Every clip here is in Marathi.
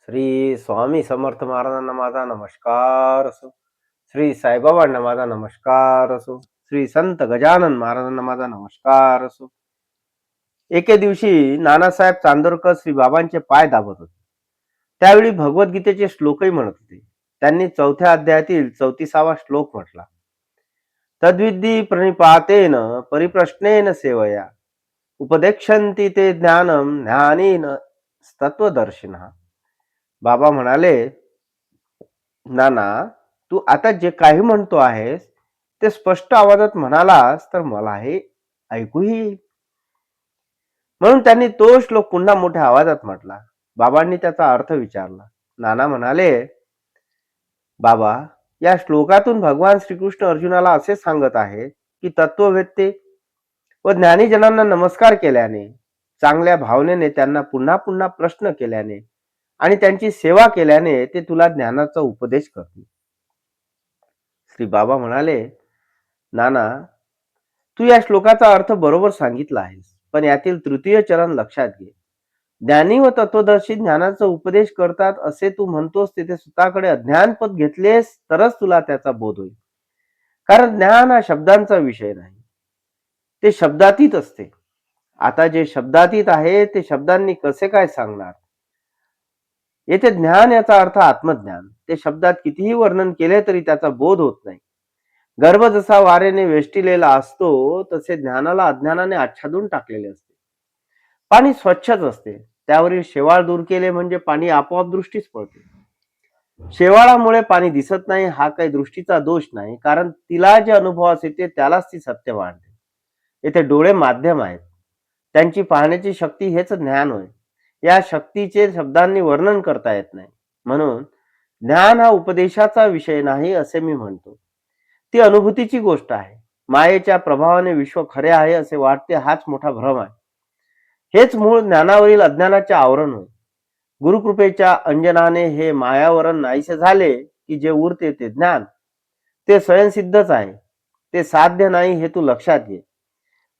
श्री स्वामी समर्थ महाराजांना माझा नमस्कार असो. श्री साईबाबांना माझा नमस्कार असो. श्री संत गजानन महाराजांना माझा नमस्कार असो. एके दिवशी नानासाहेब चांदोरकर श्री बाबांचे पाय दाबत होते. त्यावेळी भगवद्गीतेचे श्लोकही म्हणत होते. त्यांनी 4थ्या अध्यायातील 34वा श्लोक म्हटला. तद्विद्धी प्रणिपातेन परिप्रश्नेन सेवया उपदेक्षन्ति ते ज्ञानम ज्ञानेन तत्वदर्शिनः. बाबा म्हणाले, नाना, तू आता जे काही म्हणतो आहेस ते स्पष्ट आवाजात म्हणालास तर मला हे ऐकूही येईल. म्हणून त्यांनी तो श्लोक पुन्हा मोठ्या आवाजात म्हटला. बाबांनी त्याचा अर्थ विचारला. नाना म्हणाले, बाबा, या श्लोकातून भगवान श्रीकृष्ण अर्जुनाला असे सांगत आहेत की तत्ववेत्ते व ज्ञानीजनांना नमस्कार केल्याने, चांगल्या भावनेने त्यांना पुन्हा पुन्हा प्रश्न केल्याने आणि त्यांची सेवा केल्याने ते तुला ज्ञानाचा उपदेश करतील. श्री बाबा म्हणाले, नाना, तू या श्लोकाचा अर्थ बरोबर सांगितला आहेस, पण यातील तृतीय चरण लक्षात घे. ज्ञानी व तत्वदर्शी ज्ञानाचा उपदेश करतात असे तू म्हणतोस, तिथे स्वतःकडे अज्ञानपद घेतलेस तरच तुला त्याचा बोध होईल. कारण ज्ञान हा शब्दांचा विषय नाही, ते शब्दातीत असते. आता जे शब्दातीत आहे ते शब्दांनी कसे काय सांगणार? येथे ज्ञान याचा अर्थ आत्मज्ञान. ते शब्दात कितीही वर्णन केले तरी त्याचा बोध होत नाही. गर्भ जसा वारेने वेष्टिलेला असतो तसे ज्ञानाला अज्ञानाने आच्छादून टाकलेले असते. पाणी स्वच्छच असते, त्यावरील शेवाळ दूर केले म्हणजे पाणी आपोआप दृष्टीस पडते. शेवाळामुळे पाणी दिसत नाही हा काही दृष्टीचा दोष नाही, कारण तिला जे अनुभवास येते त्यालाच ती सत्य मानते. येथे डोळे माध्यम आहेत, त्यांची पाहण्याची शक्ती हेच ज्ञान होय. या शक्तीचे शब्दांनी वर्णन करता येत नाही. म्हणून ज्ञान हा उपदेशाचा विषय नाही असे मी म्हणतो. ती अनुभूतीची गोष्ट आहे. मायेच्या प्रभावाने विश्व खरे आहे असे वाटते हाच मोठा भ्रम आहे. हेच मूळ ज्ञानावरील अज्ञानाचे आवरण होय. गुरुकृपेच्या अंजनाने हे मायावरण नाहीसे झाले की जे उरते ते ज्ञान. ते स्वयंसिद्धच आहे, ते साध्य नाही हे तू लक्षात घे.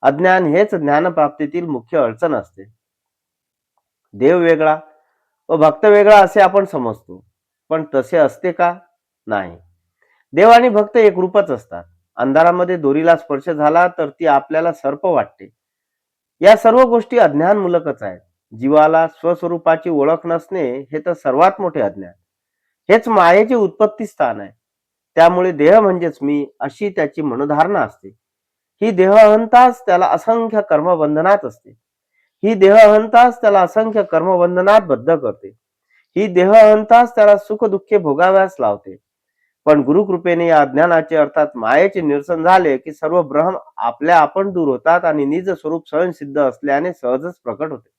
अज्ञान हेच ज्ञानप्राप्तीतील मुख्य अडचण असते. देव वेगळा व भक्त वेगळा असे आपण समजतो, पण तसे असते का? नाही. देव आणि भक्त एक रूपच असतात. अंधारामध्ये दोरीला स्पर्श झाला तर ती आपल्याला सर्प वाटते. या सर्व गोष्टी अज्ञान मूलकच आहेत. जीवाला स्वस्वरूपाची ओळख नसणे हे तर सर्वात मोठे अज्ञान. हेच मायेचे उत्पत्ती स्थान आहे. त्यामुळे देह म्हणजेच मी अशी त्याची मनोधारणा असते. ही देह अहंताच त्याला असंख्य कर्मबंधनात असते. ही देह अहंताच त्याला असंख्य कर्मबंधनात बद्ध करते. ही देह अहंताच त्याला सुख दुःखे भोगाव्यास लावते. पण गुरुकृपेने या अज्ञानाचे अर्थात मायेचे निरसन झाले की सर्व भ्रम आपल्या आपण दूर होतात आणि निज स्वरूप स्वयंसिद्ध असल्याने सहजच प्रकट होते.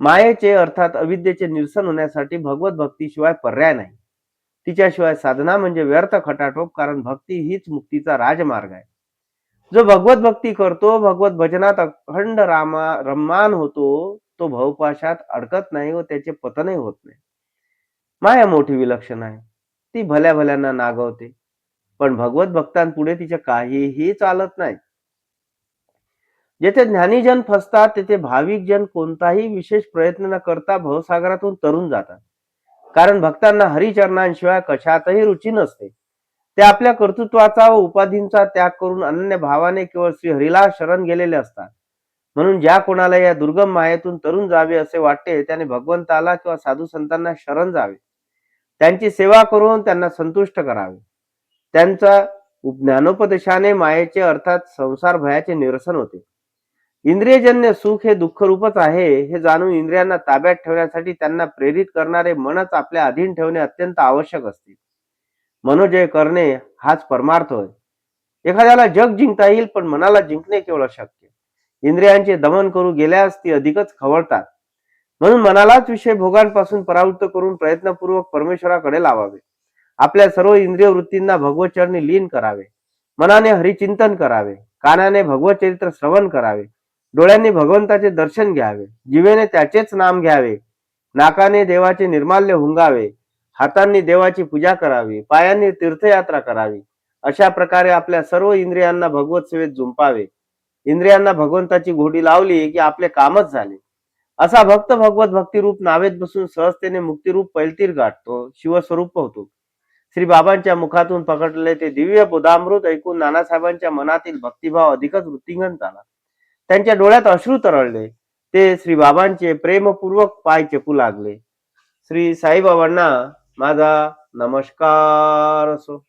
मायेचे अर्थात अविद्येचे निरसन होण्यासाठी भगवत भक्तीशिवाय पर्याय नाही. तिच्याशिवाय साधना म्हणजे व्यर्थ खटाटोप, कारण भक्ती हीच मुक्तीचा राजमार्ग आहे. जो भगवत भक्ती करतो, भगवत भजनात अखंड रम्मान होतो, तो भवपाशात अडकत नाही व त्याचे पतनही होत नाही. माया मोठी विलक्षण आहे. ती भल्या भल्यांना नागवते, पण भगवत भक्तांपुढे तिचे काहीही चालत नाही. जेथे ज्ञानीजन फसतात तेथे भाविक जन कोणताही विशेष प्रयत्न न करता भवसागरातून तरून जातात. कारण भक्तांना हरिचरणांशिवाय कशातही रुची नसते. ते आपल्या कर्तृत्वाचा व उपाधींचा त्याग करून अनन्य भावाने केवळ श्री हरीला शरण गेलेले असतात. म्हणून ज्या कोणाला या दुर्गम मायेतून तरून जावे असे वाटते त्याने भगवंताला किंवा साधू संतांना शरण जावे. त्यांची सेवा करून त्यांना संतुष्ट करावे. त्यांचा ज्ञानोपदेशाने मायेचे अर्थात संसार भयाचे निरसन होते. इंद्रियजन्य सुख हे दुःखरूपच आहे हे जाणून इंद्रियांना ताब्यात ठेवण्यासाठी त्यांना प्रेरित करणारे मनच आपल्या अधीन ठेवणे अत्यंत आवश्यक असते. मनोजय करणे हाच परमार्थ होय. एखाद्याला जग जिंकता येईल, पण मनाला जिंकणे केवळ अशक्य. इंद्रियांचे दमन करू गेल्यास ती अधिकच खवळतात. म्हणून मनालाच विषय भोगांपासून परावृत्त करून प्रयत्नपूर्वक परमेश्वराकडे लावावे. आपल्या सर्व इंद्रिय वृत्तींना भगवतचरणी लीन करावे. मनाने हरिचिंतन करावे. कानाने भगवत चरित्र श्रवण करावे. डोळ्यांनी भगवंताचे दर्शन घ्यावे. जिवेने त्याचेच नाम घ्यावे. नाकाने देवाचे निर्माल्य हुंगावे. हातांनी देवाची पूजा करावी. पायांनी तीर्थयात्रा करावी. अशा प्रकारे आपल्या सर्व इंद्रियांना भगवत सेवेत जुंपावे. इंद्रियांना भगवंताची घोडी लावली की आपले कामच झाले. असा भक्त भगवत भक्तिरूप नावेत बसून सहजतेने मुक्तिरूप पैलतीर गाठतो, शिवस्वरूप होतो. श्री बाबांच्या मुखातून पकडले ते दिव्य बोधामृत ऐकून नानासाहेबांच्या मनातील भक्तिभाव अधिकच वृत्तिंगत झाला. त्यांच्या डोळ्यात अश्रू तरळले. ते श्री बाबांचे प्रेमपूर्वक पाय चेपू लागले. श्री साईबाबांना माझा नमस्कार असो.